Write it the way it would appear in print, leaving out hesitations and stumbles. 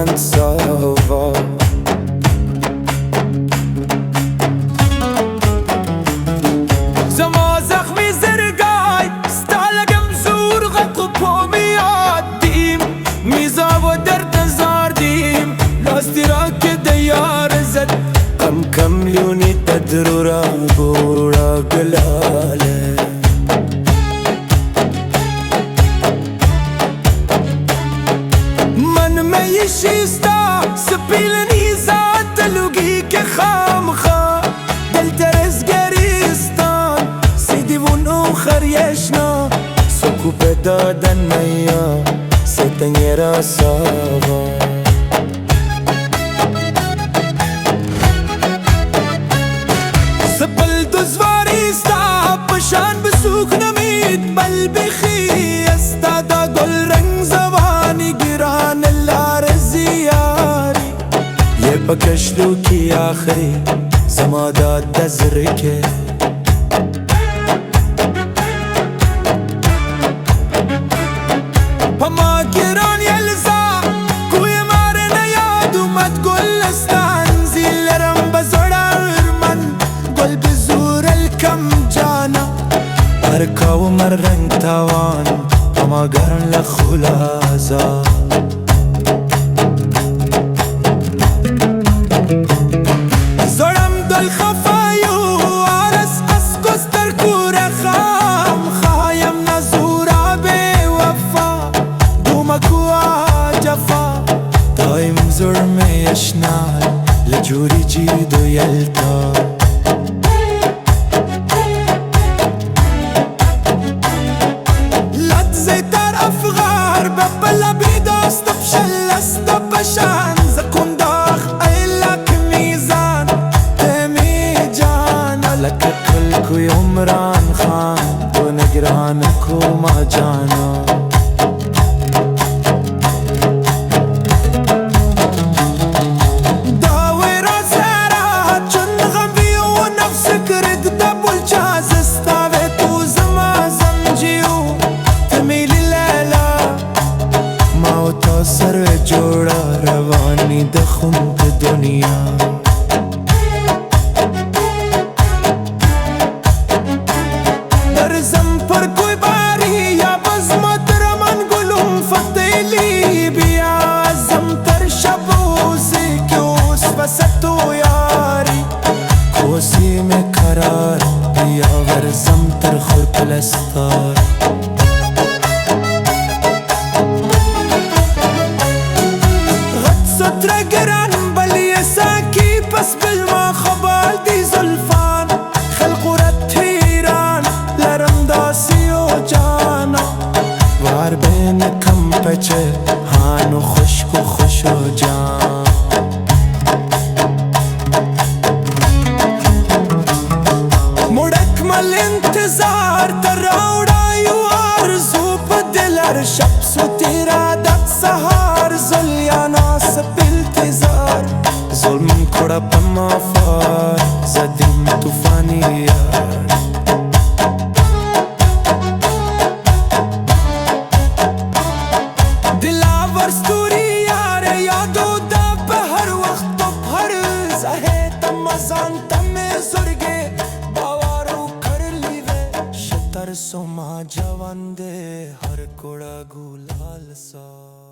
من ساوا زما زخمی زرگای ستالگم زور غق پا میادیم میزا و درد زاردیم لاستی را که دیار زد کم لیونی تدرورا بورا گلاله من میشیستا سپیلنی ذات لوگی که خامخا دل ترز گریستان سیدی ونو خریشنا سکو بدادن میا ستنگی را ساوا سپل دزواریستا پشان بسوک نمید بل بخی استادا گل رنگ زوانی گران لار زیاری یہ بکشلو کی آخری زمادا دزر کے پما گران یلزا کوی مار نیاد اومد گلستان زیلرم بزرا ارمن گل بزور الکم جانا برکا و مر رنگ تاوان پما گرن لخلازا زرم دل خفایو آرس اسکستر کور خام خوایم نزورا بے وفا دومکو جفا دایم زرم یشنال لجوری جیدو یلتا زيتار أفغار ببلا بيدوست بشل استبشان زكون داخ أيلك ميزان تمي جانا لك كلكو يمران خان ونقرانكو ما جانا داوي راسرات جن غبي ونفسك رد دبل جاز استاوي تو زما زمجيو سر جوڑا روانی دخونت دنیا درزم پر کوئی باری یا بزمت رمن گلوم فتیلی بیا زم تر شبوزی کیوس وسطو یاری کوسی میں قرار بیا ورزم تر خور پلستار ترقران بلي ساكي بس بالما خبال دي زلفان خلق ورد هيران لرمداسي وجانا وار بين كم بچه هانو خشك وخش وجان مدكمل انتظار تراوڑا يو آرزو بدلر شب سو تیرا دت سهار زلیانا بالتزار ظلم کڑا پما فار زدیم توفانی یار دلاور ستوری یار یادو دا بہر وقت تو بھر زہے تمازان تمے زرگے باوارو کر لیوے شتر سوما جوان دے ہر کڑا گولال سا